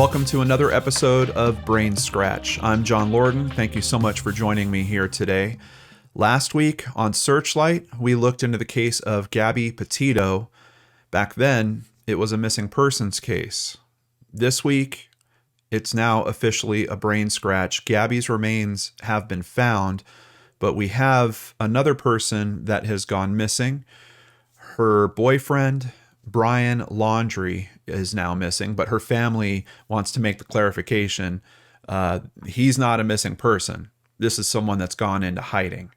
Welcome to another episode of BrainScratch. I'm John Lorden. Thank you so much for joining me here today. Last week on Searchlight, we looked into the case of Gabby Petito. Back then, it was a missing persons case. This week, it's now officially a BrainScratch. Gabby's remains have been found, but we have another person that has gone missing. Her boyfriend, Brian Laundrie, is now missing, but her family wants to make the clarification. He's not a missing person. This is someone that's gone into hiding.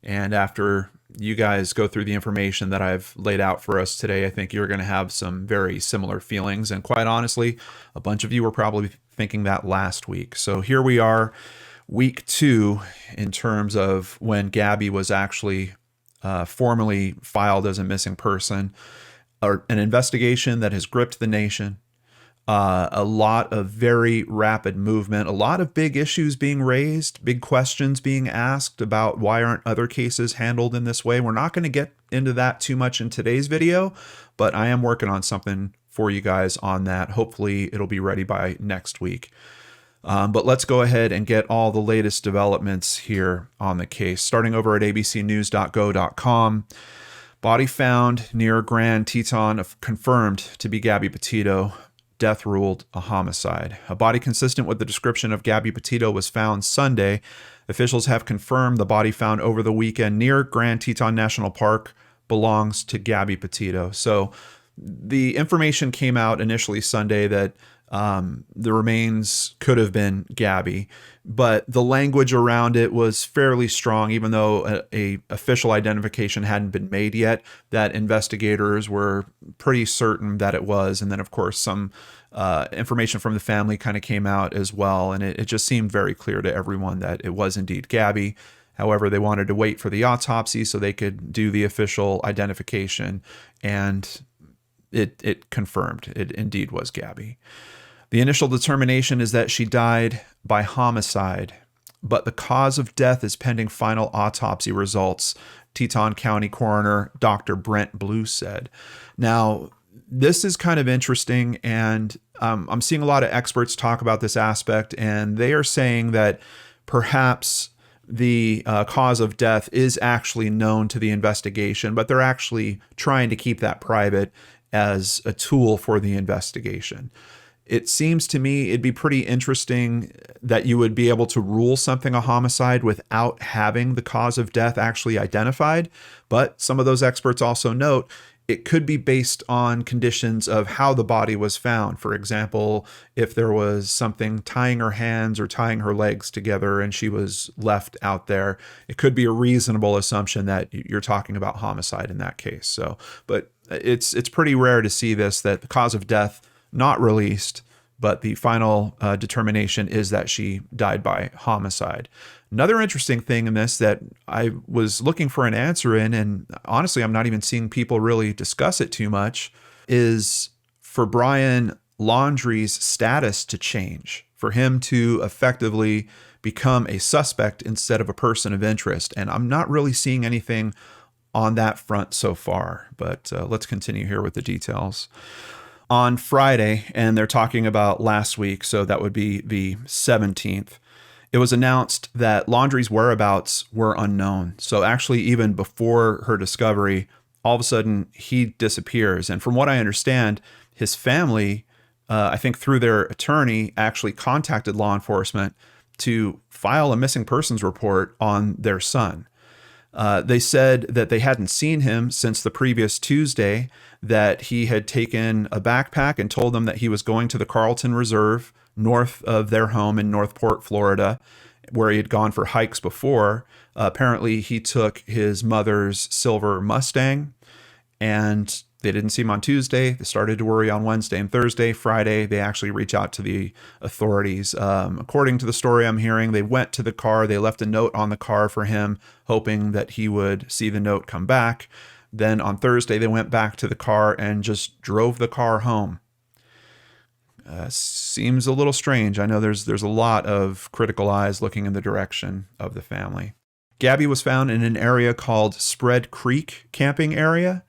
And after you guys go through the information that I've laid out for us today, I think you're going to have some very similar feelings. And quite honestly, a bunch of you were probably thinking that last week. So here we are, week 2, in terms of when Gabby was actually formally filed as a missing person. An investigation that has gripped the nation, a lot of very rapid movement, a lot of big issues being raised, big questions being asked about why aren't other cases handled in this way. We're not going to get into that too much in today's video, but I am working on something for you guys on that. Hopefully it'll be ready by next week. But let's go ahead and get all the latest developments here on the case. Starting over at abcnews.go.com. Body found near Grand Teton, confirmed to be Gabby Petito. Death ruled a homicide. A body consistent with the description of Gabby Petito was found Sunday. Officials have confirmed the body found over the weekend near Grand Teton National Park belongs to Gabby Petito. So the information came out initially Sunday that the remains could have been Gabby, but the language around it was fairly strong, even though a official identification hadn't been made yet, that investigators were pretty certain that it was. And then, of course, some information from the family kind of came out as well. And it just seemed very clear to everyone that it was indeed Gabby. However, they wanted to wait for the autopsy so they could do the official identification, and it confirmed it indeed was Gabby. The initial determination is that she died by homicide, but the cause of death is pending final autopsy results, Teton County Coroner Dr. Brent Blue said. Now, this is kind of interesting, and I'm seeing a lot of experts talk about this aspect, and they are saying that perhaps the cause of death is actually known to the investigation, but they're actually trying to keep that private as a tool for the investigation. It seems to me it'd be pretty interesting that you would be able to rule something a homicide without having the cause of death actually identified. But some of those experts also note it could be based on conditions of how the body was found. For example, if there was something tying her hands or tying her legs together and she was left out there, it could be a reasonable assumption that you're talking about homicide in that case. So, but it's pretty rare to see this, that the cause of death not released, but the final determination is that she died by homicide. Another interesting thing in this that I was looking for an answer in, and honestly, I'm not even seeing people really discuss it too much, is for Brian Laundrie's status to change, for him to effectively become a suspect instead of a person of interest. And I'm not really seeing anything on that front so far, but let's continue here with the details. On Friday, and they're talking about last week, so that would be the 17th, it was announced that Laundrie's whereabouts were unknown. So actually, even before her discovery, all of a sudden he disappears. And from what I understand, his family, I think through their attorney, actually contacted law enforcement to file a missing persons report on their son. They said that they hadn't seen him since the previous Tuesday, that he had taken a backpack and told them that he was going to the Carlton Reserve north of their home in Northport, Florida, where he had gone for hikes before. Apparently, he took his mother's silver Mustang, and they didn't see him on Tuesday. They started to worry on Wednesday and Thursday. Friday, they actually reach out to the authorities. According to the story I'm hearing, they went to the car. They left a note on the car for him, hoping that he would see the note, come back. Then on Thursday, they went back to the car and just drove the car home. Seems a little strange. I know there's a lot of critical eyes looking in the direction of the family. Gabby was found in an area called Spread Creek Camping Area,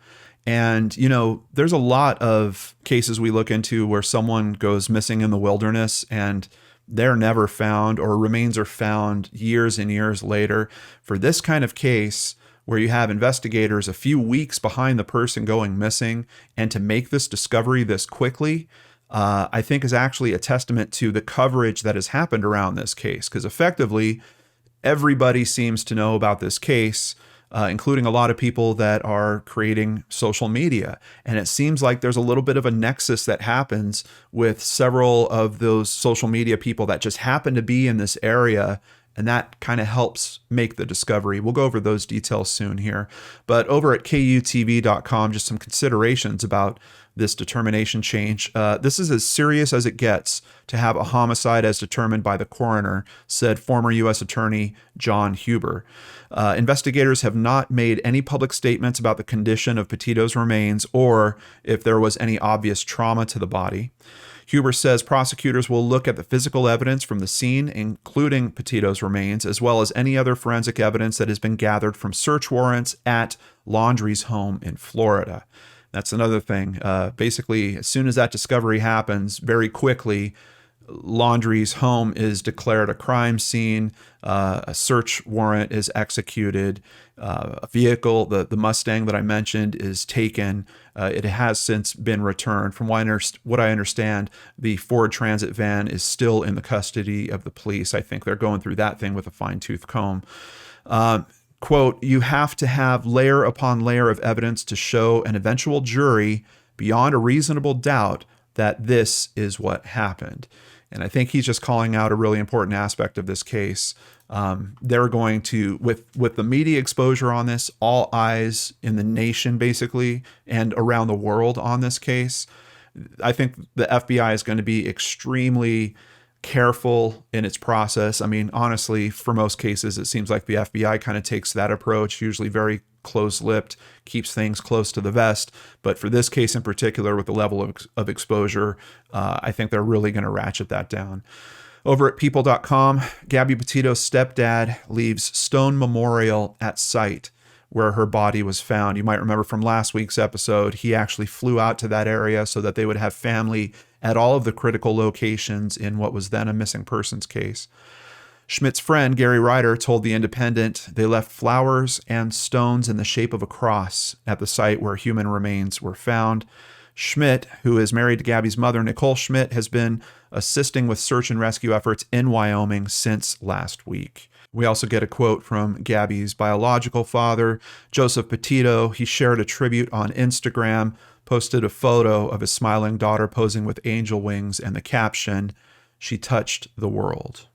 And, there's a lot of cases we look into where someone goes missing in the wilderness and they're never found, or remains are found years and years later. For this kind of case, where you have investigators a few weeks behind the person going missing, and to make this discovery this quickly, I think is actually a testament to the coverage that has happened around this case. Because effectively, everybody seems to know about this case, including a lot of people that are creating social media. And it seems like there's a little bit of a nexus that happens with several of those social media people that just happen to be in this area. And that kind of helps make the discovery. We'll go over those details soon here. But over at KUTV.com, just some considerations about this determination change. This is as serious as it gets to have a homicide as determined by the coroner, said former U.S. Attorney John Huber. Investigators have not made any public statements about the condition of Petito's remains or if there was any obvious trauma to the body. Huber says prosecutors will look at the physical evidence from the scene, including Petito's remains, as well as any other forensic evidence that has been gathered from search warrants at Laundrie's home in Florida. That's another thing. Basically, as soon as that discovery happens, very quickly, Laundrie's home is declared a crime scene. A search warrant is executed. A vehicle, the Mustang that I mentioned, is taken. It has since been returned. From what I understand, the Ford Transit van is still in the custody of the police. I think they're going through that thing with a fine-tooth comb. Quote, "You have to have layer upon layer of evidence to show an eventual jury beyond a reasonable doubt that this is what happened." And I think he's just calling out a really important aspect of this case. They're going to, with the media exposure on this, all eyes in the nation basically, and around the world on this case, I think the FBI is going to be extremely careful in its process. I mean, honestly, for most cases, it seems like the FBI kind of takes that approach, usually very close-lipped, keeps things close to the vest. But for this case in particular, with the level of exposure, I think they're really going to ratchet that down. Over at people.com, Gabby Petito's stepdad leaves stone memorial at site where her body was found. You might remember from last week's episode, he actually flew out to that area so that they would have family at all of the critical locations in what was then a missing persons case. Schmidt's friend, Gary Ryder, told The Independent they left flowers and stones in the shape of a cross at the site where human remains were found. Schmidt, who is married to Gabby's mother, Nicole Schmidt, has been assisting with search and rescue efforts in Wyoming since last week. We also get a quote from Gabby's biological father, Joseph Petito. He shared a tribute on Instagram, posted a photo of his smiling daughter posing with angel wings and the caption, "She touched the world."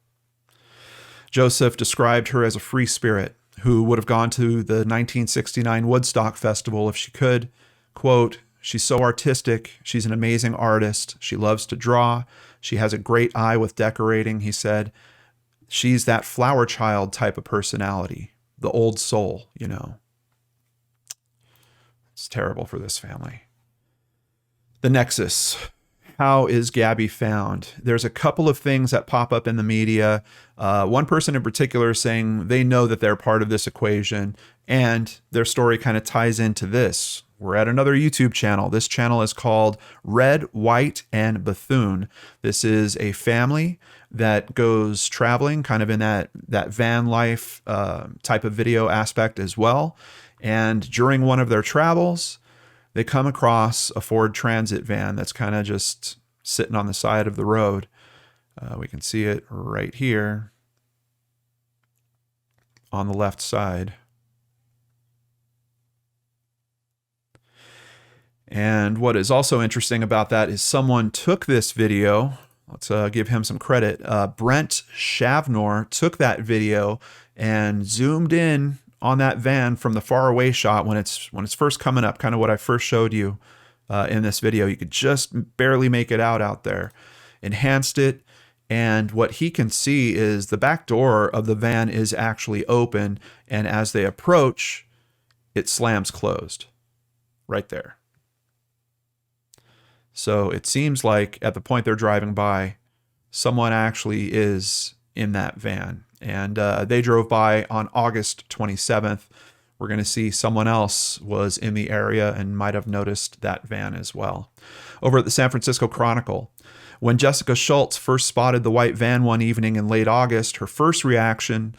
Joseph described her as a free spirit who would have gone to the 1969 Woodstock Festival if she could. Quote, "She's so artistic. She's an amazing artist. She loves to draw. She has a great eye with decorating," he said. "She's that flower child type of personality, the old soul, you know." It's terrible for this family. The nexus. How is Gabby found? There's a couple of things that pop up in the media. One person in particular is saying they know that they're part of this equation, and their story kind of ties into this. We're at another YouTube channel. This channel is called Red, White, and Bethune. This is a family that goes traveling kind of in that van life type of video aspect as well. And during one of their travels, they come across a Ford Transit van that's kind of just sitting on the side of the road. We can see it right here on the left side. And what is also interesting about that is someone took this video. Let's give him some credit. Brent Shavnor took that video and zoomed in on that van from the far away shot when it's first coming up, kind of what I first showed you in this video. You could just barely make it out there. Enhanced it, and what he can see is the back door of the van is actually open, and as they approach, it slams closed right there. So it seems like at the point they're driving by, someone actually is in that van. And they drove by on August 27th, we're going to see someone else was in the area and might have noticed that van as well. Over at the San Francisco Chronicle, when Jessica Schultz first spotted the white van one evening in late August, her first reaction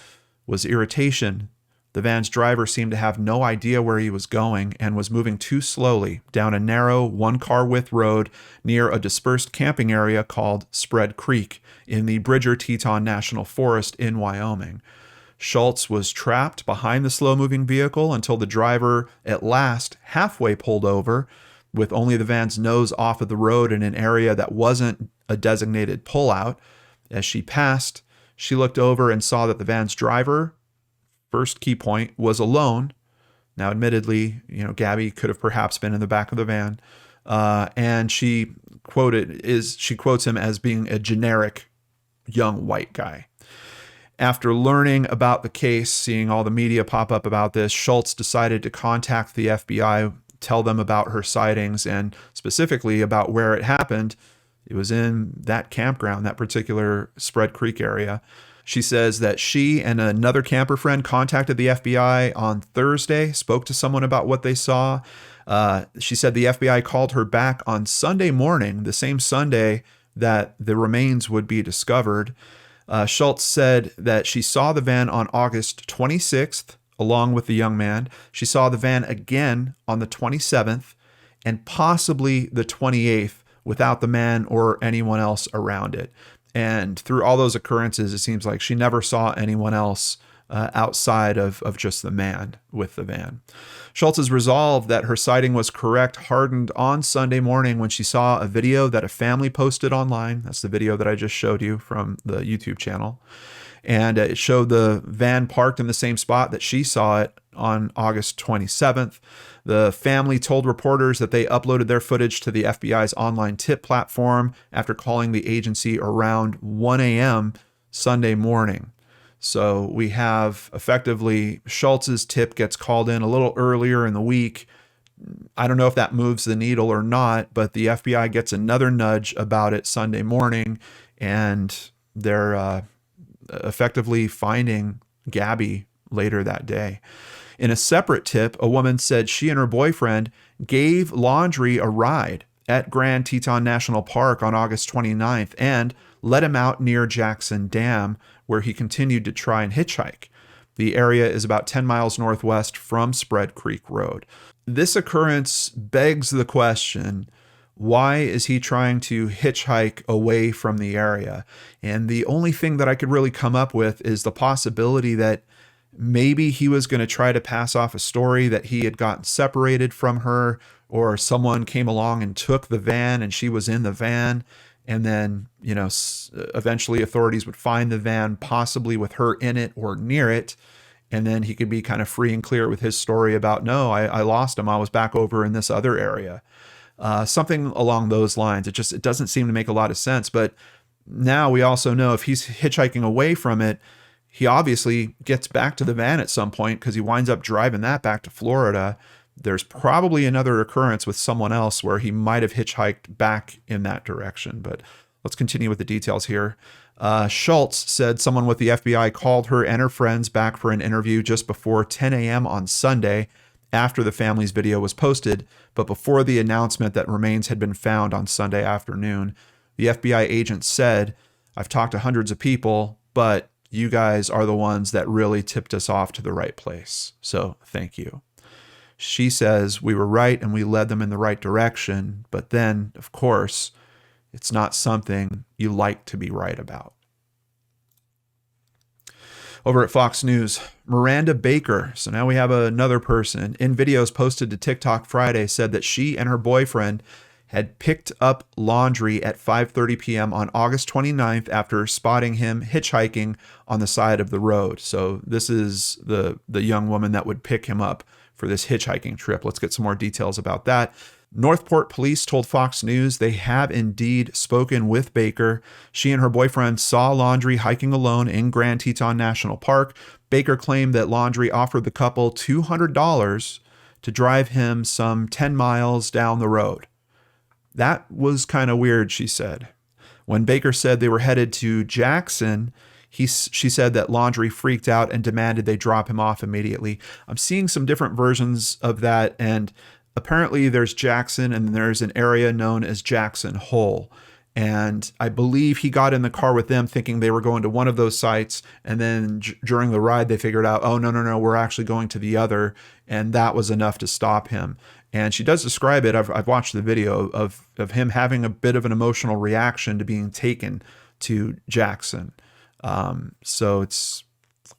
was irritation. The van's driver seemed to have no idea where he was going and was moving too slowly down a narrow, one-car width road near a dispersed camping area called Spread Creek in the Bridger-Teton National Forest in Wyoming. Schultz was trapped behind the slow-moving vehicle until the driver at last halfway pulled over, with only the van's nose off of the road in an area that wasn't a designated pullout. As she passed, she looked over and saw that the van's driver, first key point, was alone. Now, admittedly, Gabby could have perhaps been in the back of the van. And she quotes him as being a generic young white guy. After learning about the case, seeing all the media pop up about this, Schultz decided to contact the FBI, tell them about her sightings, and specifically about where it happened. It was in that campground, that particular Spread Creek area. She says that she and another camper friend contacted the FBI on Thursday, spoke to someone about what they saw. She said the FBI called her back on Sunday morning, the same Sunday that the remains would be discovered. Schultz said that she saw the van on August 26th, along with the young man. She saw the van again on the 27th and possibly the 28th without the man or anyone else around it. And through all those occurrences, it seems like she never saw anyone else outside of just the man with the van. Schultz's resolve that her sighting was correct hardened on Sunday morning when she saw a video that a family posted online. That's the video that I just showed you from the YouTube channel. And it showed the van parked in the same spot that she saw it on August 27th. The family told reporters that they uploaded their footage to the FBI's online tip platform after calling the agency around 1 a.m. Sunday morning. So we have effectively Schultz's tip gets called in a little earlier in the week. I don't know if that moves the needle or not, but the FBI gets another nudge about it Sunday morning, and they're effectively finding Gabby later that day. In a separate tip, a woman said she and her boyfriend gave Laundrie a ride at Grand Teton National Park on August 29th and let him out near Jackson Dam, where he continued to try and hitchhike. The area is about 10 miles northwest from Spread Creek Road. This occurrence begs the question, why is he trying to hitchhike away from the area? And the only thing that I could really come up with is the possibility that maybe he was going to try to pass off a story that he had gotten separated from her, or someone came along and took the van and she was in the van. And then, eventually authorities would find the van, possibly with her in it or near it. And then he could be kind of free and clear with his story about, no, I lost him. I was back over in this other area. Something along those lines. It doesn't seem to make a lot of sense. But now we also know if he's hitchhiking away from it, he obviously gets back to the van at some point because he winds up driving that back to Florida. There's probably another occurrence with someone else where he might have hitchhiked back in that direction. But let's continue with the details here. Schultz said someone with the FBI called her and her friends back for an interview just before 10 a.m. on Sunday after the family's video was posted, but before the announcement that remains had been found on Sunday afternoon. The FBI agent said, "I've talked to hundreds of people, but you guys are the ones that really tipped us off to the right place. So thank you." She says, "We were right and we led them in the right direction, but then, of course, it's not something you like to be right about." Over at Fox News, Miranda Baker, so now we have another person, in videos posted to TikTok Friday, said that she and her boyfriend had picked up Laundrie at 5:30 p.m. on August 29th after spotting him hitchhiking on the side of the road. So this is the young woman that would pick him up for this hitchhiking trip. Let's get some more details about that. Northport police told Fox News they have indeed spoken with Baker. She and her boyfriend saw Laundrie hiking alone in Grand Teton National Park. Baker claimed that Laundrie offered the couple $200 to drive him some 10 miles down the road. That was kind of weird, she said. When Baker said they were headed to Jackson, She said that Laundrie freaked out and demanded they drop him off immediately. I'm seeing some different versions of that, and apparently there's Jackson and there's an area known as Jackson Hole. And I believe he got in the car with them thinking they were going to one of those sites. And then during the ride, they figured out, oh, no, we're actually going to the other. And that was enough to stop him. And she does describe it. I've watched the video of him having a bit of an emotional reaction to being taken to Jackson. So it's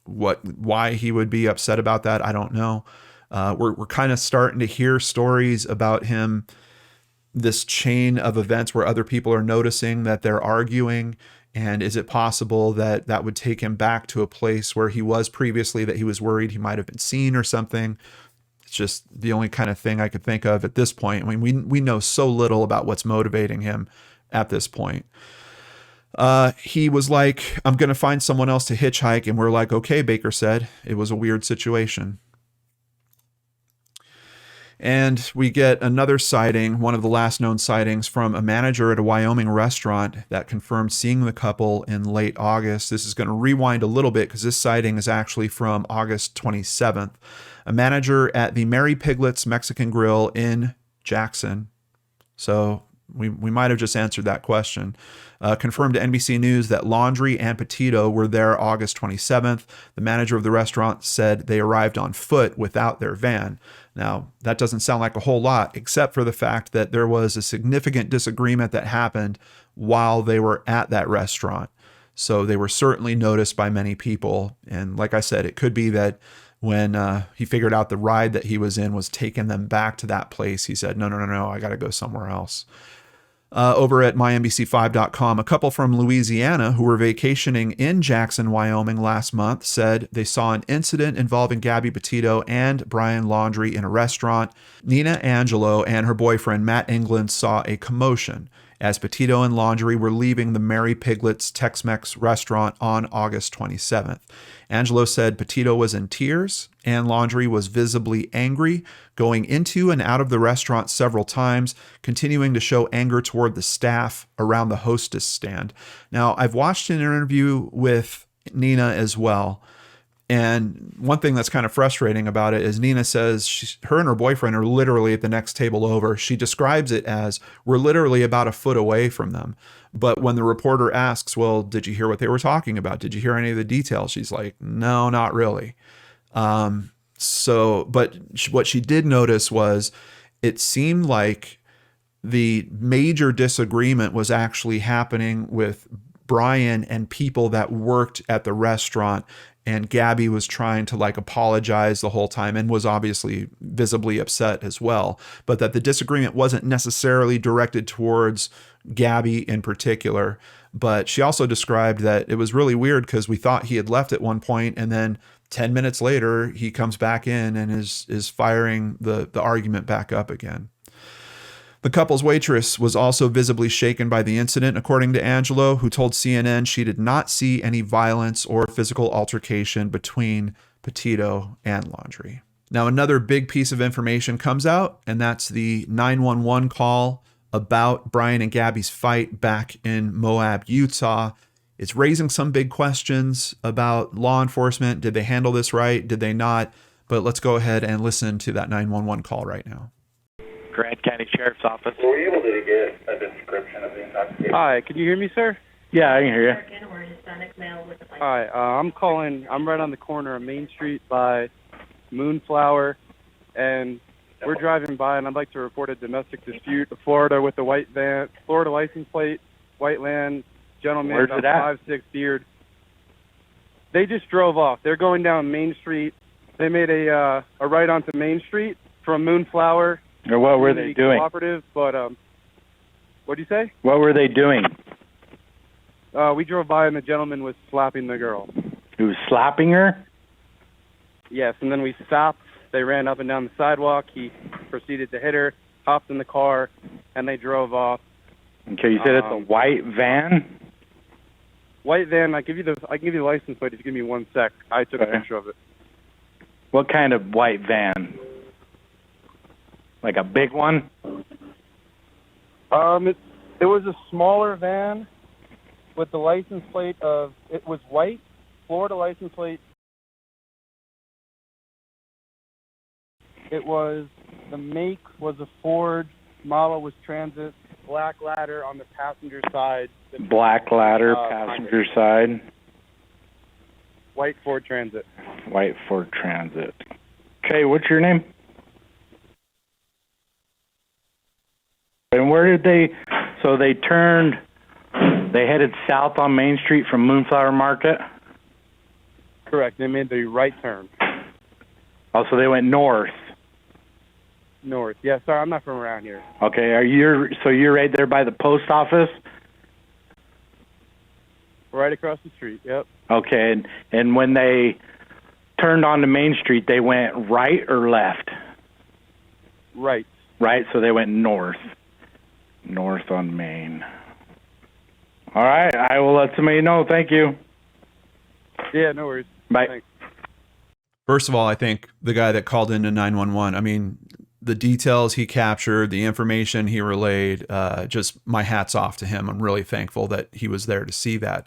why he would be upset about that, I don't know. We're kind of starting to hear stories about him, this chain of events where other people are noticing that they're arguing. And is it possible that that would take him back to a place where he was previously, that he was worried he might have been seen or something? It's just the only kind of thing I could think of at this point. I mean, we know so little about what's motivating him at this point. He was like, I'm going to find someone else to hitchhike. And we're like, okay, Baker said. It was a weird situation. And we get another sighting, one of the last known sightings, from a manager at a Wyoming restaurant that confirmed seeing the couple in late August. This is going to rewind a little bit because this sighting is actually from August 27th. A manager at the Mary Piglet's Mexican Grill in Jackson. So we might have just answered that question. Confirmed to NBC News that Laundrie and Petito were there August 27th. The manager of the restaurant said they arrived on foot without their van. Now, that doesn't sound like a whole lot, except for the fact that there was a significant disagreement that happened while they were at that restaurant. So they were certainly noticed by many people. And like I said, it could be that when he figured out the ride that he was in was taking them back to that place, he said, no, I got to go somewhere else. Over at mynbc5.com, a couple from Louisiana who were vacationing in Jackson, Wyoming last month said they saw an incident involving Gabby Petito and Brian Laundrie in a restaurant. Nina Angelo and her boyfriend Matt England saw a commotion as Petito and Laundrie were leaving the Mary Piglet's Tex-Mex restaurant on August 27th. Angelo said Petito was in tears and Laundrie was visibly angry, going into and out of the restaurant several times, continuing to show anger toward the staff around the hostess stand. Now, I've watched an interview with Nina as well. And one thing that's kind of frustrating about it is Nina says her and her boyfriend are literally at the next table over. She describes it as we're literally about a foot away from them. But when the reporter asks, well, did you hear what they were talking about? Did you hear any of the details? She's like, no, not really. But what she did notice was it seemed like the major disagreement was actually happening with Brian and people that worked at the restaurant. And Gabby was trying to apologize the whole time and was obviously visibly upset as well. But that the disagreement wasn't necessarily directed towards Gabby in particular. But she also described that it was really weird because we thought he had left at one point, and then 10 minutes later, he comes back in and is firing the argument back up again. The couple's waitress was also visibly shaken by the incident, according to Angelo, who told CNN she did not see any violence or physical altercation between Petito and Laundrie. Now, another big piece of information comes out, and that's the 911 call about Brian and Gabby's fight back in Moab, Utah. It's raising some big questions about law enforcement. Did they handle this right? Did they not? But let's go ahead and listen to that 911 call right now. Grant County Sheriff's Office. Were you able to get a description of the intoxication? Hi, can you hear me, sir? Yeah, I can hear you. Hi, I'm calling. I'm right on the corner of Main Street by Moonflower, and we're driving by, and I'd like to report a domestic dispute. Florida with a white van, Florida license plate, white land, gentleman, Where's it at? 5'6", beard. They just drove off. They're going down Main Street. They made a right onto Main Street from Moonflower. Or what were they doing? Cooperative, but what'd you say? What were they doing? We drove by and the gentleman was slapping the girl. He was slapping her? Yes, and then we stopped. They ran up and down the sidewalk. He proceeded to hit her, hopped in the car, and they drove off. Okay, you said it's a white van? White van. I can give you the license plate if you give me 1 sec. I took a picture of it. What kind of white van? Like a big one? It was a smaller van. with the license plate of, it was white, Florida license plate. It was, the make was a Ford, model was Transit, black ladder on the passenger side. Black ladder, passenger side. White Ford Transit. White Ford Transit. Okay, what's your name? And where did they, so they headed south on Main Street from Moonflower Market? Correct, they made the right turn. Oh, so they went north. North. Yeah, sorry, I'm not from around here. Okay, so you're right there by the post office? Right across the street, yep. Okay, and when they turned onto Main Street, they went right or left? Right. Right, so they went north. North on Main. All right, I will let somebody know. Thank you. Yeah, no worries. Bye. Thanks. First of all, I think the guy that called into 911, I mean, the details he captured, the information he relayed, just my hat's off to him. I'm really thankful that he was there to see that.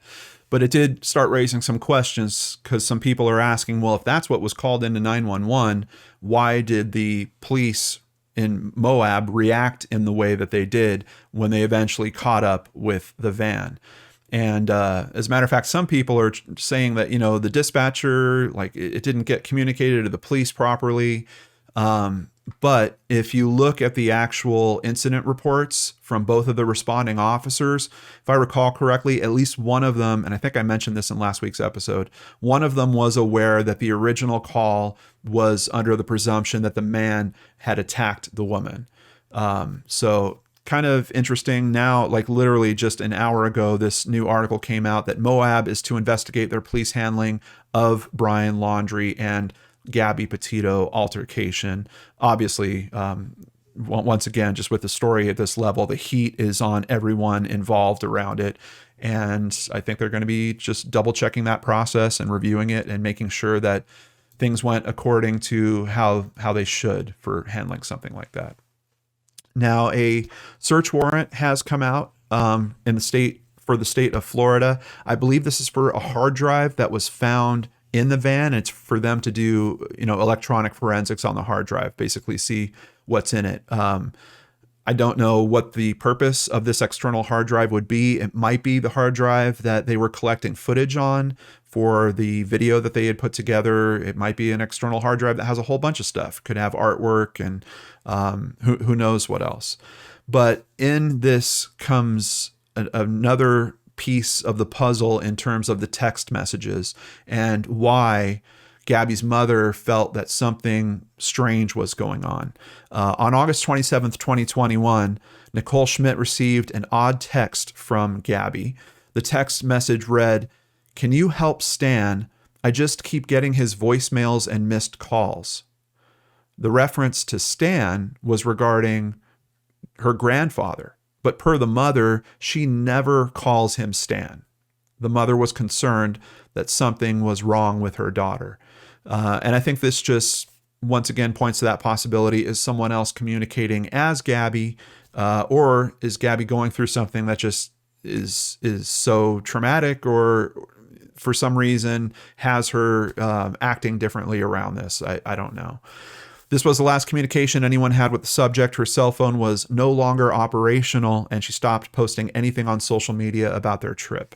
But it did start raising some questions because some people are asking, well, if that's what was called into 911, why did the police in Moab react in the way that they did when they eventually caught up with the van? And as a matter of fact, some people are saying that, the dispatcher, like it didn't get communicated to the police properly. But if you look at the actual incident reports from both of the responding officers, if I recall correctly, at least one of them, and I think I mentioned this in last week's episode, one of them was aware that the original call was under the presumption that the man had attacked the woman. So kind of interesting. Now, like literally just an hour ago, this new article came out that Moab is to investigate their police handling of Brian Laundrie and Gabby Petito altercation. Obviously, once again, just with the story at this level, the heat is on everyone involved around it. And I think they're going to be just double checking that process and reviewing it and making sure that things went according to how they should for handling something like that. Now, a search warrant has come out in the state of Florida. I believe this is for a hard drive that was found in the van. It's for them to do, electronic forensics on the hard drive, basically see what's in it. I don't know what the purpose of this external hard drive would be. It might be the hard drive that they were collecting footage on for the video that they had put together. It might be an external hard drive that has a whole bunch of stuff. Could have artwork and who knows what else. But in this comes another piece of the puzzle in terms of the text messages and why Gabby's mother felt that something strange was going on. On August 27th, 2021, Nicole Schmidt received an odd text from Gabby. The text message read, "Can you help Stan? I just keep getting his voicemails and missed calls." The reference to Stan was regarding her grandfather, but per the mother, she never calls him Stan. The mother was concerned that something was wrong with her daughter. And I think this just, once again, points to that possibility. Is someone else communicating as Gabby, or is Gabby going through something that just is so traumatic, or for some reason has her acting differently around this? I don't know. This was the last communication anyone had with the subject. Her cell phone was no longer operational, and she stopped posting anything on social media about their trip.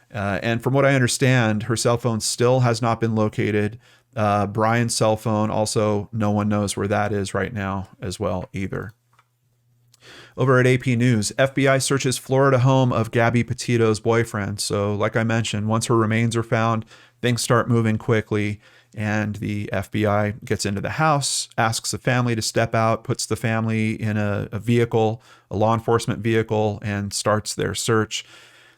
And from what I understand, her cell phone still has not been located. Brian's cell phone, also, no one knows where that is right now as well either. Over at AP News, FBI searches Florida home of Gabby Petito's boyfriend. So like I mentioned, once her remains are found, things start moving quickly. And the FBI gets into the house, asks the family to step out, puts the family in a vehicle, a law enforcement vehicle, and starts their search.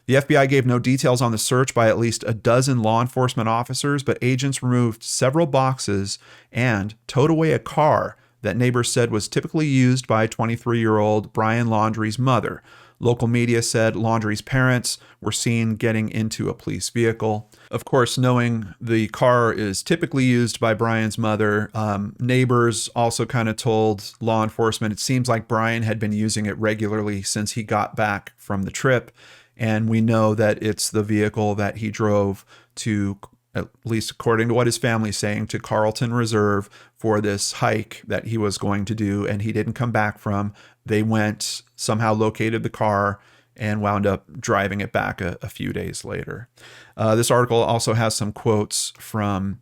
The FBI gave no details on the search by at least a dozen law enforcement officers, but agents removed several boxes and towed away a car that neighbors said was typically used by 23-year-old Brian Laundrie's mother. Local media said Laundrie's parents were seen getting into a police vehicle. Of course, knowing the car is typically used by Brian's mother, neighbors also kind of told law enforcement it seems like Brian had been using it regularly since he got back from the trip. And we know that it's the vehicle that he drove to, at least according to what his family's saying, to Carlton Reserve for this hike that he was going to do and he didn't come back from. They went, somehow located the car, and wound up driving it back a few days later. This article also has some quotes from,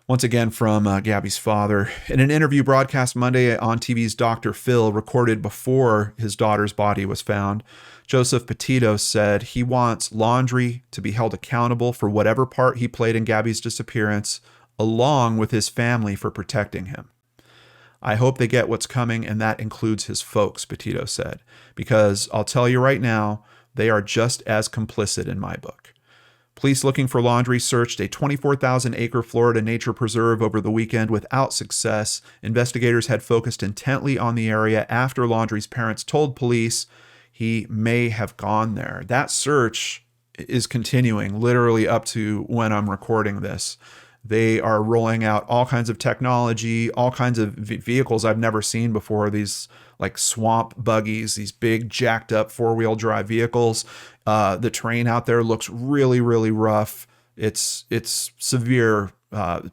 once again, from Gabby's father. In an interview broadcast Monday on TV's Dr. Phil, recorded before his daughter's body was found, Joseph Petito said he wants Laundrie to be held accountable for whatever part he played in Gabby's disappearance, along with his family for protecting him. I hope they get what's coming, and that includes his folks, Petito said, because I'll tell you right now, they are just as complicit in my book. Police looking for Laundrie searched a 24,000-acre Florida nature preserve over the weekend without success. Investigators had focused intently on the area after Laundrie's parents told police he may have gone there. That search is continuing literally up to when I'm recording this. They are rolling out all kinds of technology, all kinds of vehicles I've never seen before. These like swamp buggies, these big jacked up 4-wheel drive vehicles. The terrain out there looks really, really rough. It's severe.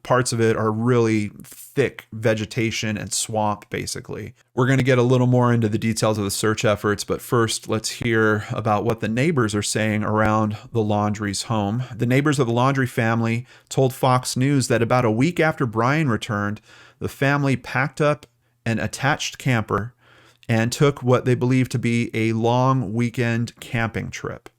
Parts of it are really thick vegetation and swamp, basically. We're going to get a little more into the details of the search efforts, but first let's hear about what the neighbors are saying around the Laundrie's home. The neighbors of the Laundrie family told Fox News that about a week after Brian returned, the family packed up an attached camper and took what they believe to be a long weekend camping trip.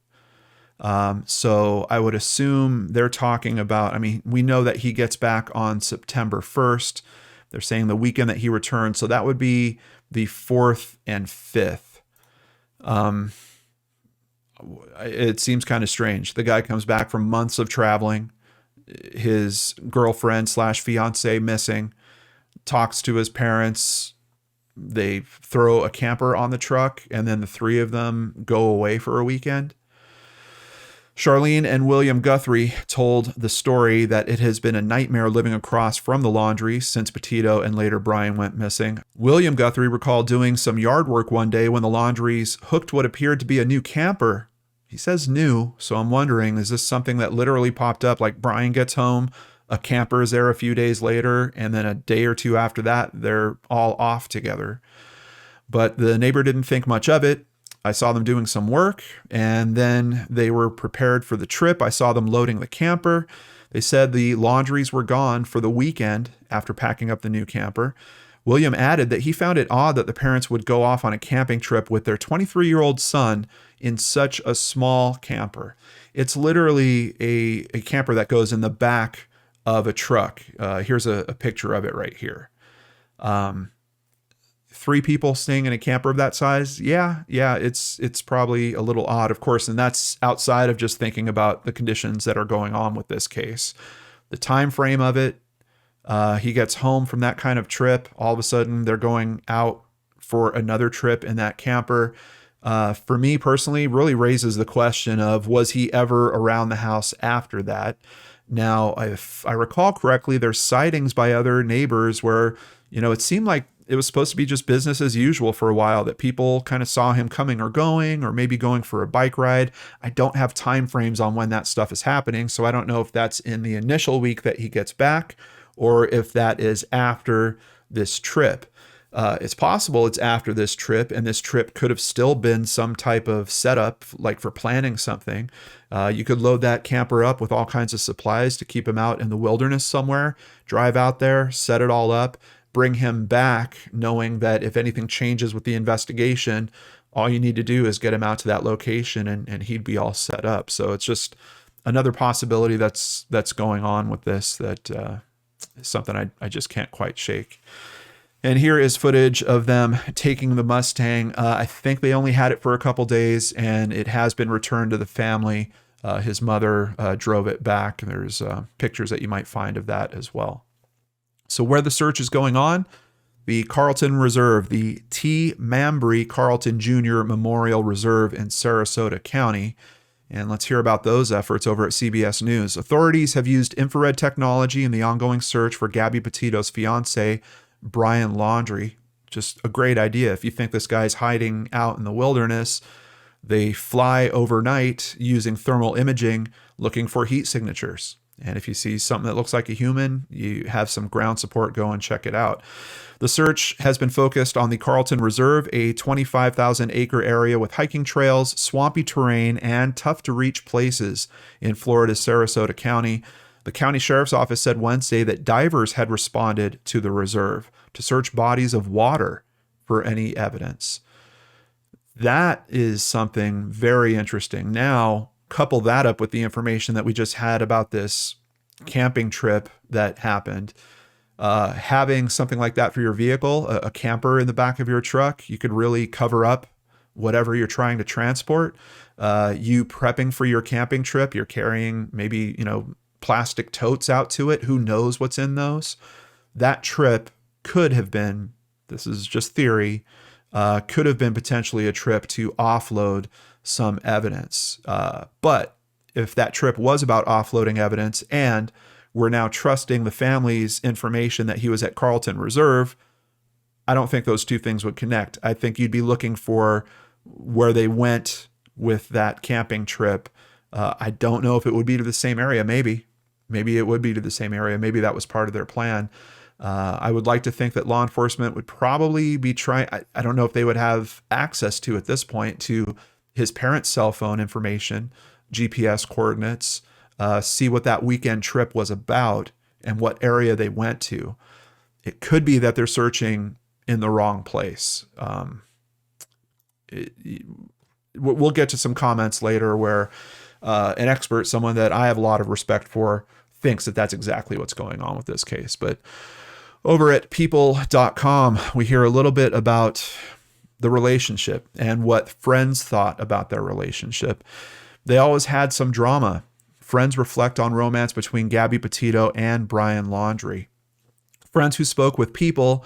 So I would assume they're talking about, I mean, we know that he gets back on September 1st. They're saying the weekend that he returned. So that would be the 4th and 5th. It seems kind of strange. The guy comes back from months of traveling, his girlfriend / fiance missing, talks to his parents. They throw a camper on the truck and then the three of them go away for a weekend. Charlene and William Guthrie told the story that it has been a nightmare living across from the Laundrie since Petito and later Brian went missing. William Guthrie recalled doing some yard work one day when the Laundries hooked what appeared to be a new camper. He says new, so I'm wondering, is this something that literally popped up? Like Brian gets home, a camper is there a few days later, and then a day or two after that, they're all off together. But the neighbor didn't think much of it. I saw them doing some work, and then they were prepared for the trip. I saw them loading the camper. They said the Laundries were gone for the weekend after packing up the new camper. William added that he found it odd that the parents would go off on a camping trip with their 23-year-old son in such a small camper. It's literally a camper that goes in the back of a truck. Here's a picture of it right here. 3 people staying in a camper of that size. Yeah, it's probably a little odd, of course, and that's outside of just thinking about the conditions that are going on with this case. The time frame of it, he gets home from that kind of trip. All of a sudden, they're going out for another trip in that camper. For me personally, really raises the question of, was he ever around the house after that? Now, if I recall correctly, there's sightings by other neighbors where, it seemed like it was supposed to be just business as usual for a while, that people kind of saw him coming or going, or maybe going for a bike ride. I don't have time frames on when that stuff is happening, so I don't know if that's in the initial week that he gets back or if that is after this trip. It's possible it's after this trip, and this trip could have still been some type of setup, like for planning something. You could load that camper up with all kinds of supplies to keep him out in the wilderness somewhere, drive out there, set it all up, bring him back, knowing that if anything changes with the investigation, all you need to do is get him out to that location and he'd be all set up. So it's just another possibility that's going on with this that is something I just can't quite shake. And here is footage of them taking the Mustang. I think they only had it for a couple days, and it has been returned to the family. His mother drove it back. There's pictures that you might find of that as well. So where the search is going on, The Carlton Reserve, the T. Mambry Carlton Jr. Memorial Reserve in Sarasota County. And let's hear about those efforts over at CBS News. Authorities have used infrared technology in the ongoing search for Gabby Petito's fiance, Brian Laundrie. Just a great idea. If you think this guy's hiding out in the wilderness, they fly overnight using thermal imaging looking for heat signatures. And if you see something that looks like a human, you have some ground support, go and check it out. The search has been focused on the Carlton Reserve, a 25,000-acre area with hiking trails, swampy terrain, and tough-to-reach places in Florida's Sarasota County. The county sheriff's office said Wednesday that divers had responded to the reserve to search bodies of water for any evidence. That is something very interesting. Now, couple that up with the information that we just had about this camping trip that happened. Having something like that for your vehicle, a camper in the back of your truck, you could really cover up whatever you're trying to transport. You prepping for your camping trip, you're carrying maybe, plastic totes out to it. Who knows what's in those? That trip could have been, this is just theory, could have been potentially a trip to offload some evidence. But if that trip was about offloading evidence and we're now trusting the family's information that he was at Carlton Reserve, I don't think those two things would connect. I think you'd be looking for where they went with that camping trip. I don't know if it would be to the same area. Maybe it would be to the same area. Maybe that was part of their plan. I would like to think that law enforcement would probably be trying, I don't know if they would have access to at this point to his parents' cell phone information, GPS coordinates, see what that weekend trip was about and what area they went to. It could be that they're searching in the wrong place. We'll get to some comments later where an expert, someone that I have a lot of respect for, thinks that that's exactly what's going on with this case. But over at people.com, we hear a little bit about the relationship and what friends thought about their relationship. They always had some drama. Friends reflect on romance between Gabby Petito and Brian Laundrie. Friends who spoke with People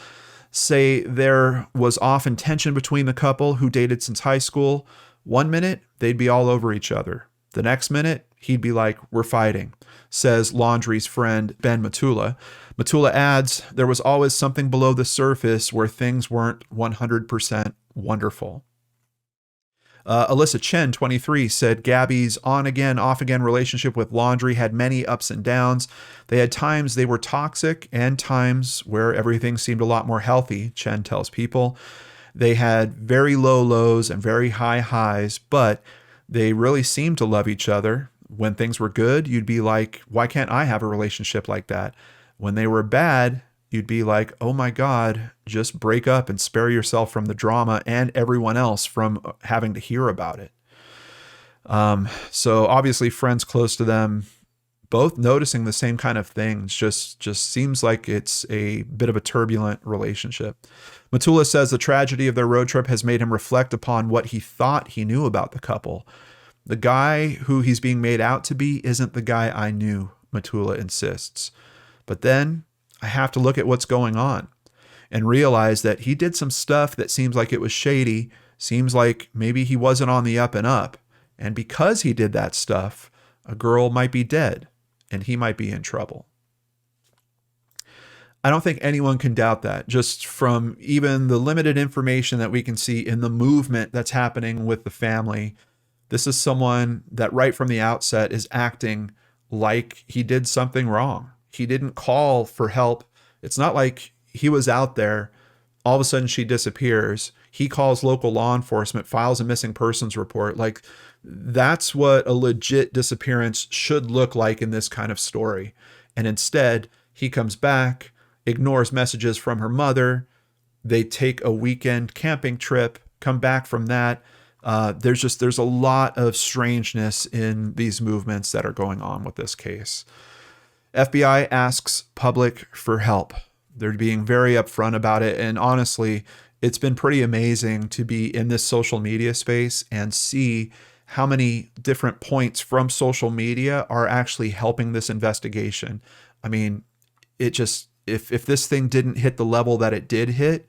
say there was often tension between the couple who dated since high school. One minute, they'd be all over each other. The next minute, he'd be like, "We're fighting," says Laundrie's friend Ben Matula. Matula adds, there was always something below the surface where things weren't 100% wonderful. Alyssa Chen, 23, said Gabby's on-again, off-again relationship with Laundrie had many ups and downs. They had times they were toxic and times where everything seemed a lot more healthy, Chen tells People. They had very low lows and very high highs, but they really seemed to love each other. When things were good, you'd be like, why can't I have a relationship like that? When they were bad, you'd be like, oh my God, just break up and spare yourself from the drama and everyone else from having to hear about it. So obviously friends close to them, both noticing the same kind of things, just seems like it's a bit of a turbulent relationship. Matula says the tragedy of their road trip has made him reflect upon what he thought he knew about the couple. The guy who he's being made out to be isn't the guy I knew, Matula insists. But then I have to look at what's going on and realize that he did some stuff that seems like it was shady, seems like maybe he wasn't on the up and up. And because he did that stuff, a girl might be dead and he might be in trouble. I don't think anyone can doubt that, just from even the limited information that we can see in the movement that's happening with the family. This is someone that right from the outset is acting like he did something wrong. He didn't call for help. It's not like he was out there, all of a sudden she disappears. He calls local law enforcement, files a missing persons report. Like, that's what a legit disappearance should look like in this kind of story. And instead, he comes back, ignores messages from her mother. They take a weekend camping trip, come back from that. There's a lot of strangeness in these movements that are going on with this case. FBI asks public for help. They're being very upfront about it. And honestly, it's been pretty amazing to be in this social media space and see how many different points from social media are actually helping this investigation. I mean, if this thing didn't hit the level that it did hit,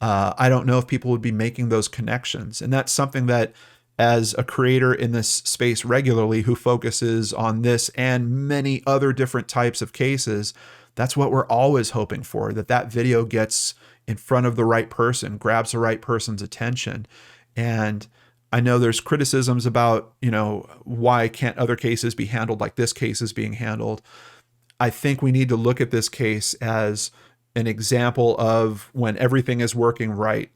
I don't know if people would be making those connections. And that's something that, as a creator in this space regularly who focuses on this and many other different types of cases, that's what we're always hoping for, that video gets in front of the right person, grabs the right person's attention. And I know there's criticisms about, why can't other cases be handled like this case is being handled? I think we need to look at this case as an example of when everything is working right,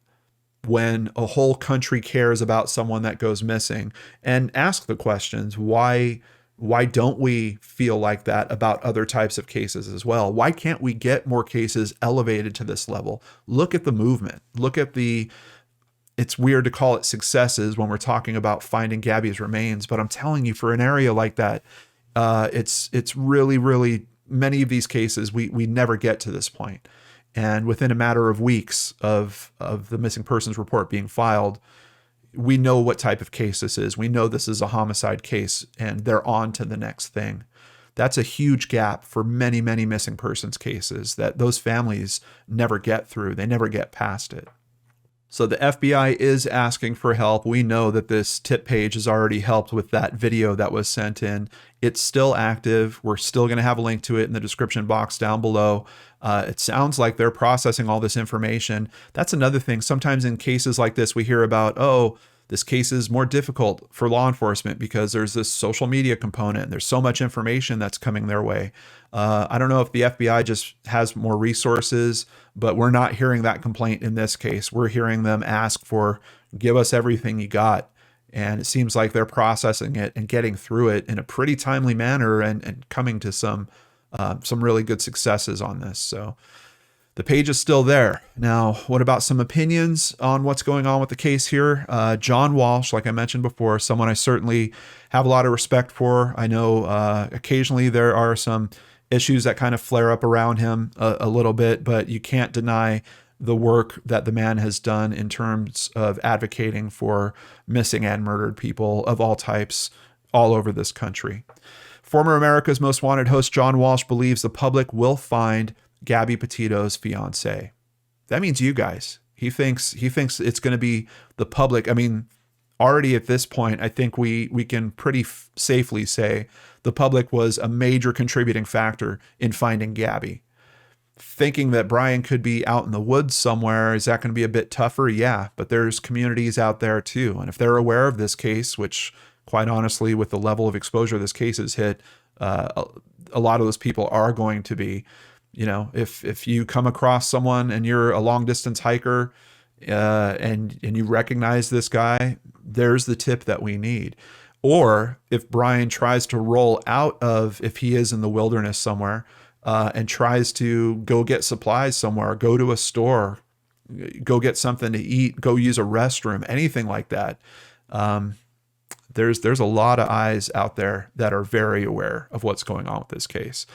when a whole country cares about someone that goes missing, and ask the questions, why don't we feel like that about other types of cases as well? Why can't we get more cases elevated to this level? Look at the movement. Look at it's weird to call it successes when we're talking about finding Gabby's remains, but I'm telling you, for an area like that, it's really, really, many of these cases, we never get to this point. And within a matter of weeks of the missing persons report being filed, we know what type of case this is. We know this is a homicide case, and they're on to the next thing. That's a huge gap for many, many missing persons cases that those families never get through. They never get past it. So the FBI is asking for help. We know that this tip page has already helped with that video that was sent in. It's still active. We're still going to have a link to it in the description box down below. It sounds like they're processing all this information. That's another thing. Sometimes in cases like this, we hear about, this case is more difficult for law enforcement because there's this social media component. There's so much information that's coming their way. I don't know if the FBI just has more resources, but we're not hearing that complaint in this case. We're hearing them ask for, give us everything you got. And it seems like they're processing it and getting through it in a pretty timely manner and coming to some really good successes on this. So the page is still there. Now, what about some opinions on what's going on with the case here? John Walsh, like I mentioned before, someone I certainly have a lot of respect for. I know occasionally there are some issues that kind of flare up around him a little bit, but you can't deny the work that the man has done in terms of advocating for missing and murdered people of all types all over this country. Former America's Most Wanted host John Walsh believes the public will find Gabby Petito's fiance. That means you guys. He thinks it's going to be the public. I mean, already at this point, I think we can pretty safely say the public was a major contributing factor in finding Gabby. Thinking that Brian could be out in the woods somewhere, is that going to be a bit tougher? Yeah, but there's communities out there too. And if they're aware of this case, which quite honestly, with the level of exposure this case has hit, a lot of those people are going to be, if you come across someone and you're a long distance hiker and you recognize this guy, there's the tip that we need. Or if Brian tries to roll out of, if he is in the wilderness somewhere, and tries to go get supplies somewhere, go to a store, go get something to eat, go use a restroom, anything like that. There's a lot of eyes out there that are very aware of what's going on with this case.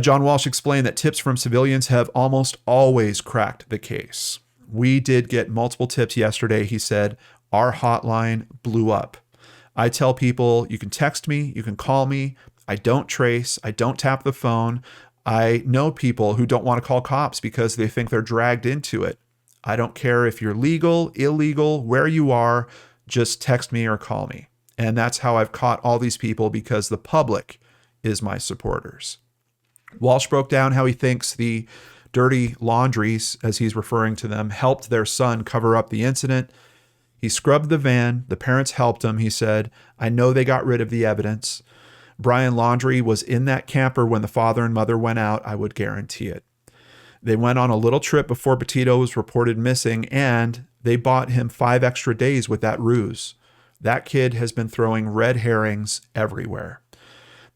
John Walsh explained that tips from civilians have almost always cracked the case. We did get multiple tips yesterday. He said, our hotline blew up. I tell people, you can text me, you can call me. I don't trace. I don't tap the phone. I know people who don't want to call cops because they think they're dragged into it. I don't care if you're legal, illegal, where you are, just text me or call me. And that's how I've caught all these people, because the public is my supporters. Walsh broke down how he thinks the dirty laundries, as he's referring to them, helped their son cover up the incident. He scrubbed the van. The parents helped him. He said, I know they got rid of the evidence. Brian Laundrie was in that camper when the father and mother went out. I would guarantee it. They went on a little trip before Petito was reported missing, and they bought him 5 extra days with that ruse. That kid has been throwing red herrings everywhere.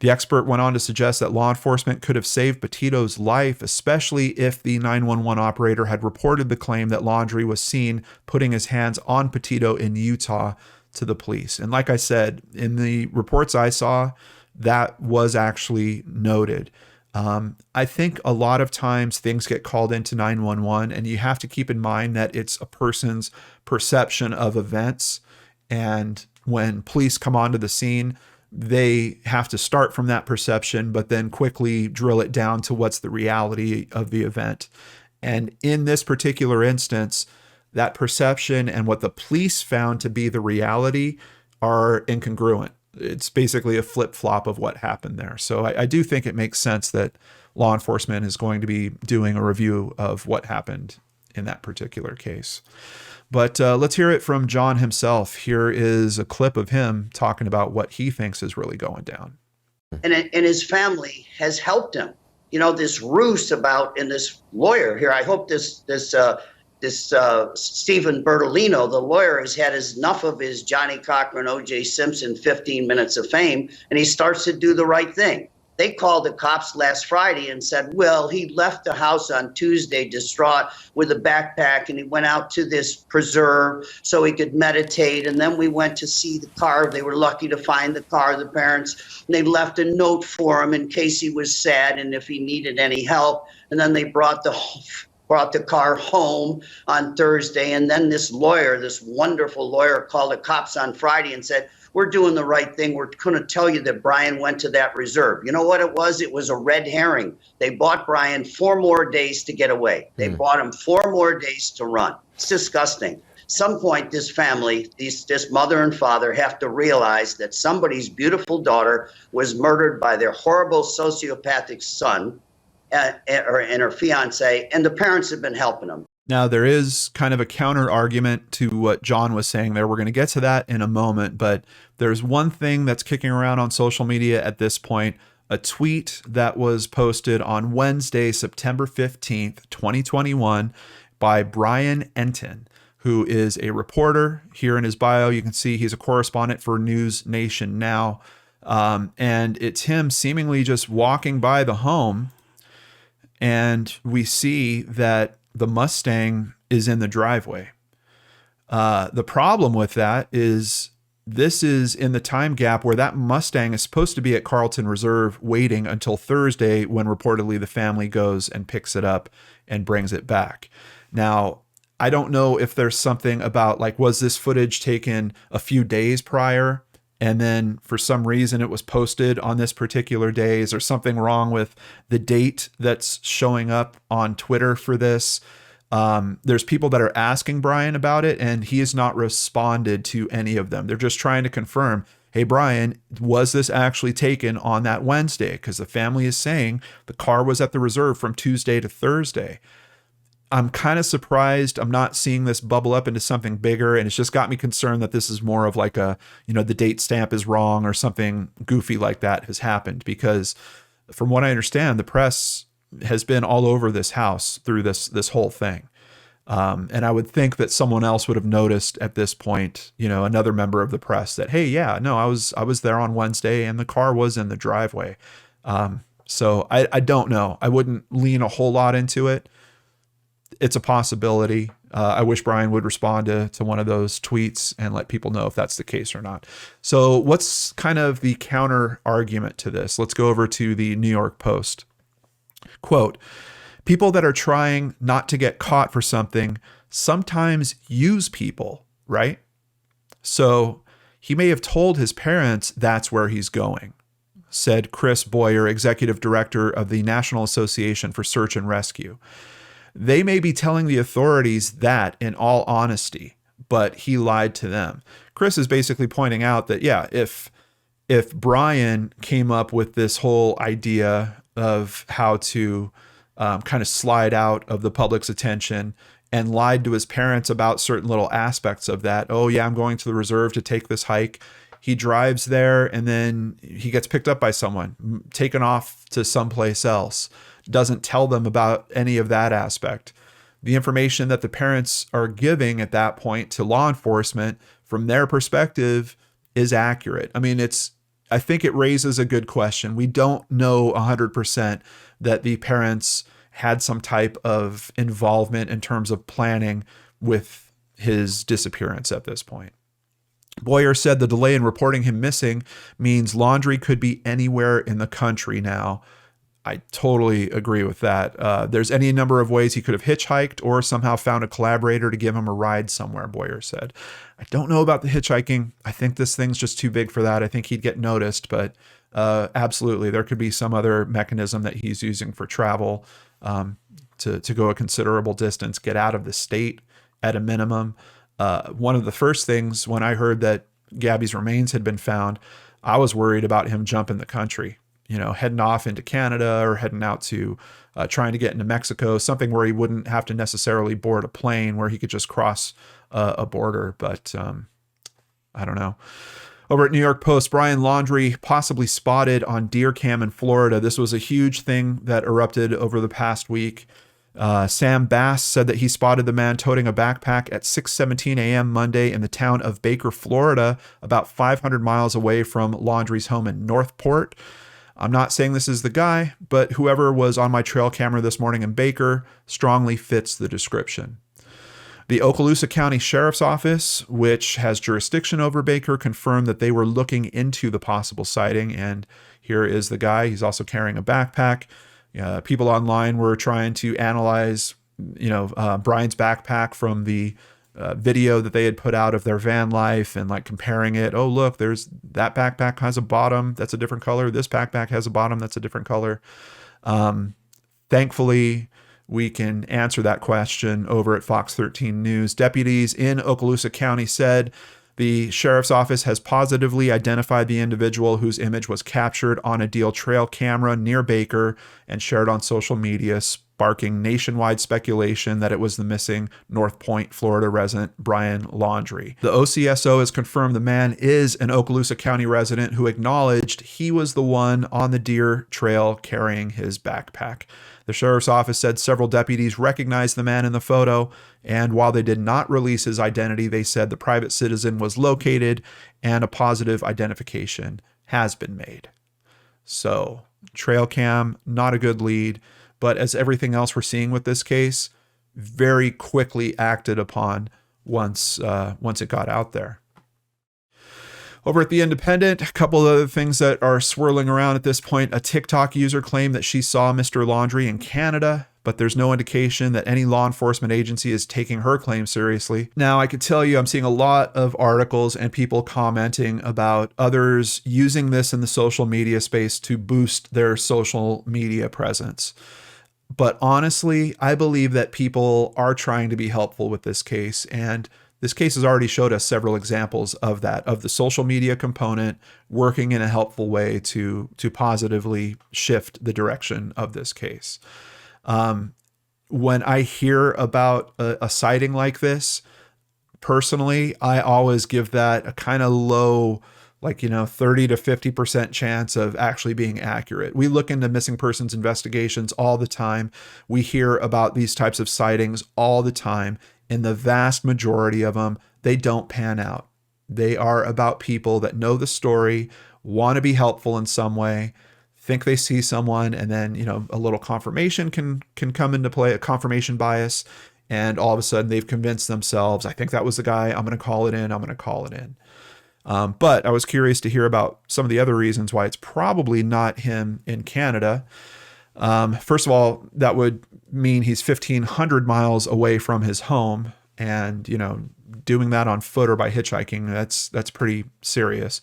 The expert went on to suggest that law enforcement could have saved Petito's life, especially if the 911 operator had reported the claim that Laundrie was seen putting his hands on Petito in Utah to the police. And like I said, in the reports I saw, that was actually noted. I think a lot of times things get called into 911, and you have to keep in mind that it's a person's perception of events. And when police come onto the scene, they have to start from that perception, but then quickly drill it down to what's the reality of the event. And in this particular instance, that perception and what the police found to be the reality are incongruent. It's basically a flip-flop of what happened there. So I do think it makes sense that law enforcement is going to be doing a review of what happened in that particular case. But let's hear it from John himself. Here is a clip of him talking about what he thinks is really going down. And his family has helped him. You know, this ruse about, and this lawyer here, I hope this Stephen Bertolino, the lawyer, has had enough of his Johnny Cochran, O.J. Simpson 15 minutes of fame, and he starts to do the right thing. They called the cops last Friday and said, well, he left the house on Tuesday distraught with a backpack, and he went out to this preserve so he could meditate. And then we went to see the car. They were lucky to find the car, the parents. And they left a note for him in case he was sad and if he needed any help. And then they brought the car home on Thursday. And then this lawyer, this wonderful lawyer, called the cops on Friday and said, we're doing the right thing. We're going to tell you that Brian went to that reserve. You know what it was? It was a red herring. They bought Brian 4 more days to get away. They bought him 4 more days to run. It's disgusting. Some point, this family, this mother and father have to realize that somebody's beautiful daughter was murdered by their horrible sociopathic son and her fiance, and the parents have been helping them. Now, there is kind of a counter argument to what John was saying there. We're going to get to that in a moment, but there's one thing that's kicking around on social media at this point, a tweet that was posted on Wednesday, September 15th, 2021 by Brian Enton, who is a reporter. Here in his bio, you can see he's a correspondent for News Nation Now. And it's him seemingly just walking by the home, and we see that the Mustang is in the driveway. The problem with that is this is in the time gap where that Mustang is supposed to be at Carlton Reserve waiting until Thursday, when reportedly the family goes and picks it up and brings it back. Now, I don't know if there's something about, like, was this footage taken a few days prior and then for some reason it was posted on this particular day? Is there something wrong with the date that's showing up on Twitter for this? There's people that are asking Brian about it, and he has not responded to any of them. They're just trying to confirm, hey, Brian, was this actually taken on that Wednesday? Because the family is saying the car was at the reserve from Tuesday to Thursday. I'm kind of surprised I'm not seeing this bubble up into something bigger, and it's just got me concerned that this is more of like a, the date stamp is wrong or something goofy like that has happened, because from what I understand, the press has been all over this house through this whole thing. And I would think that someone else would have noticed at this point, another member of the press, that, hey, yeah, no, I was there on Wednesday and the car was in the driveway. So I don't know. I wouldn't lean a whole lot into it. It's a possibility. I wish Brian would respond to one of those tweets and let people know if that's the case or not. So what's kind of the counter argument to this? Let's go over to the New York Post. Quote, people that are trying not to get caught for something sometimes use people, right? So he may have told his parents that's where he's going, said Chris Boyer, executive director of the National Association for Search and Rescue. They may be telling the authorities that in all honesty, but he lied to them. Chris is basically pointing out that, yeah, if Brian came up with this whole idea of how to kind of slide out of the public's attention and lied to his parents about certain little aspects of that, oh yeah, I'm going to the reserve to take this hike. He drives there and then he gets picked up by someone, taken off to someplace else. Doesn't tell them about any of that aspect. The information that the parents are giving at that point to law enforcement from their perspective is accurate. I mean, I think it raises a good question. We don't know 100% that the parents had some type of involvement in terms of planning with his disappearance at this point. Boyer said the delay in reporting him missing means Laundrie could be anywhere in the country now. I totally agree with that. There's any number of ways he could have hitchhiked or somehow found a collaborator to give him a ride somewhere, Boyer said. I don't know about the hitchhiking. I think this thing's just too big for that. I think he'd get noticed, but absolutely, there could be some other mechanism that he's using for travel to go a considerable distance, get out of the state at a minimum. One of the first things when I heard that Gabby's remains had been found, I was worried about him jumping the country, heading off into Canada or heading out to trying to get into Mexico, something where he wouldn't have to necessarily board a plane, where he could just cross a border. But I don't know. Over at New York Post, Brian Laundrie possibly spotted on deer cam in Florida. This was a huge thing that erupted over the past week. Sam Bass said that he spotted the man toting a backpack at 6:17 a.m. Monday in the town of Baker, Florida, about 500 miles away from Laundrie's home in Northport. I'm not saying this is the guy, but whoever was on my trail camera this morning in Baker strongly fits the description. The Okaloosa County Sheriff's Office, which has jurisdiction over Baker, confirmed that they were looking into the possible sighting. And here is the guy. He's also carrying a backpack. People online were trying to analyze, Brian's backpack from the video that they had put out of their van life and like comparing it. Oh, look, there's that backpack has a bottom that's a different color. This backpack has a bottom that's a different color. Thankfully, we can answer that question over at Fox 13 News. Deputies in Okaloosa County said the sheriff's office has positively identified the individual whose image was captured on a Deal Trail camera near Baker and shared on social media, sparking nationwide speculation that it was the missing North Point, Florida resident Brian Laundrie. The OCSO has confirmed the man is an Okaloosa County resident who acknowledged he was the one on the Deer Trail carrying his backpack. The sheriff's office said several deputies recognized the man in the photo, and while they did not release his identity, they said the private citizen was located and a positive identification has been made. So, trail cam, not a good lead, but as everything else we're seeing with this case, very quickly acted upon once it got out there. Over at The Independent, a couple of other things that are swirling around at this point. A TikTok user claimed that she saw Mr. Laundrie in Canada, but there's no indication that any law enforcement agency is taking her claim seriously. Now, I can tell you I'm seeing a lot of articles and people commenting about others using this in the social media space to boost their social media presence. But honestly, I believe that people are trying to be helpful with this case, and this case has already showed us several examples of that, of the social media component working in a helpful way to positively shift the direction of this case. When I hear about a sighting like this, personally, I always give that a kind of low, 30 to 50% chance of actually being accurate. We look into missing persons investigations all the time. We hear about these types of sightings all the time. In the vast majority of them, they don't pan out. They are about people that know the story, want to be helpful in some way, think they see someone, and then, a little confirmation can come into play, a confirmation bias, and all of a sudden they've convinced themselves, I think that was the guy, I'm going to call it in. But I was curious to hear about some of the other reasons why it's probably not him in Canada. First of all, that would mean he's 1,500 miles away from his home, and doing that on foot or by hitchhiking, that's pretty serious.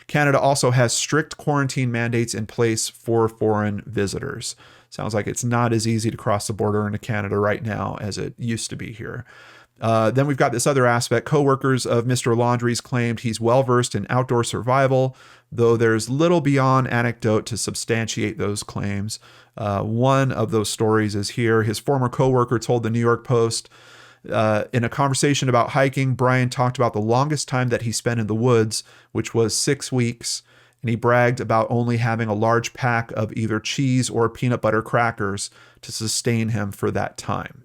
Canada also has strict quarantine mandates in place for foreign visitors. Sounds like it's not as easy to cross the border into Canada right now as it used to be here. Then we've got this other aspect. Coworkers of Mr. Laundrie's claimed he's well-versed in outdoor survival, though there's little beyond anecdote to substantiate those claims. One of those stories is here. His former coworker told the New York Post, in a conversation about hiking, Brian talked about the longest time that he spent in the woods, which was 6 weeks, and he bragged about only having a large pack of either cheese or peanut butter crackers to sustain him for that time.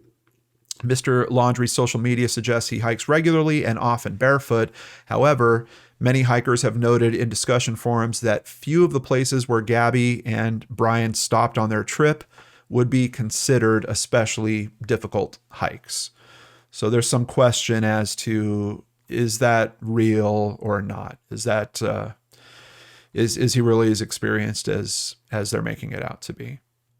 Mr. Laundrie's social media suggests he hikes regularly and often barefoot. However, many hikers have noted in discussion forums that few of the places where Gabby and Brian stopped on their trip would be considered especially difficult hikes. So there's some question as to, is that real or not? Is that is he really as experienced as they're making it out to be?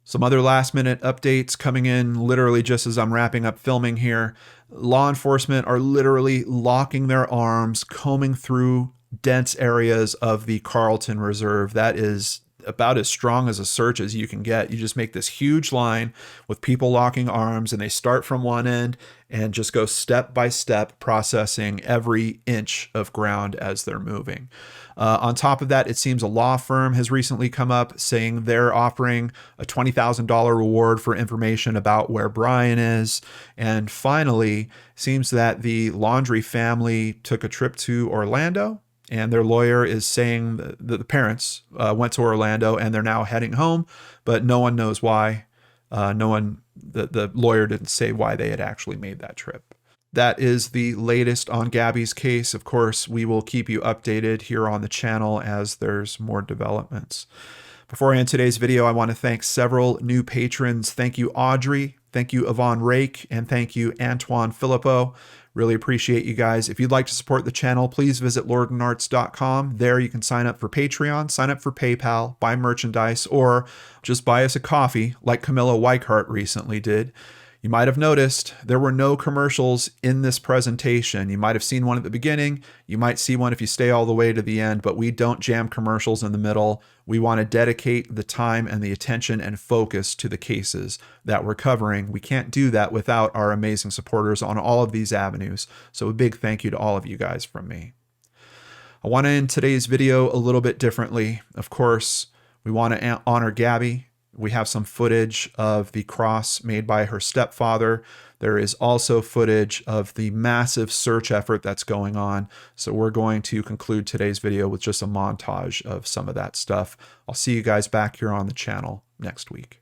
Some other last minute updates coming in literally just as I'm wrapping up filming here. Law enforcement are literally locking their arms, combing through dense areas of the Carlton Reserve. That is about as strong as a search as you can get. You just make this huge line with people locking arms, and they start from one end and just go step by step, processing every inch of ground as they're moving. On top of that, it seems a law firm has recently come up saying they're offering a $20,000 reward for information about where Brian is. And finally, seems that the Laundrie family took a trip to Orlando, and their lawyer is saying that the parents went to Orlando and they're now heading home, but no one knows why. The lawyer didn't say why they had actually made that trip. That is the latest on Gabby's case. Of course, we will keep you updated here on the channel as there's more developments. Before I end today's video, I want to thank several new patrons. Thank you, Audrey. Thank you, Yvonne Rake. And thank you, Antoine Filippo. Really appreciate you guys. If you'd like to support the channel, please visit lordandarts.com. There you can sign up for Patreon, sign up for PayPal, buy merchandise, or just buy us a coffee like Camilla Weichart recently did. You might have noticed there were no commercials in this presentation. You might have seen one at the beginning. You might see one if you stay all the way to the end, but we don't jam commercials in the middle. We want to dedicate the time and the attention and focus to the cases that we're covering. We can't do that without our amazing supporters on all of these avenues. So a big thank you to all of you guys from me. I want to end today's video a little bit differently. Of course, we want to honor Gabby. We have some footage of the cross made by her stepfather. There is also footage of the massive search effort that's going on. So we're going to conclude today's video with just a montage of some of that stuff. I'll see you guys back here on the channel next week.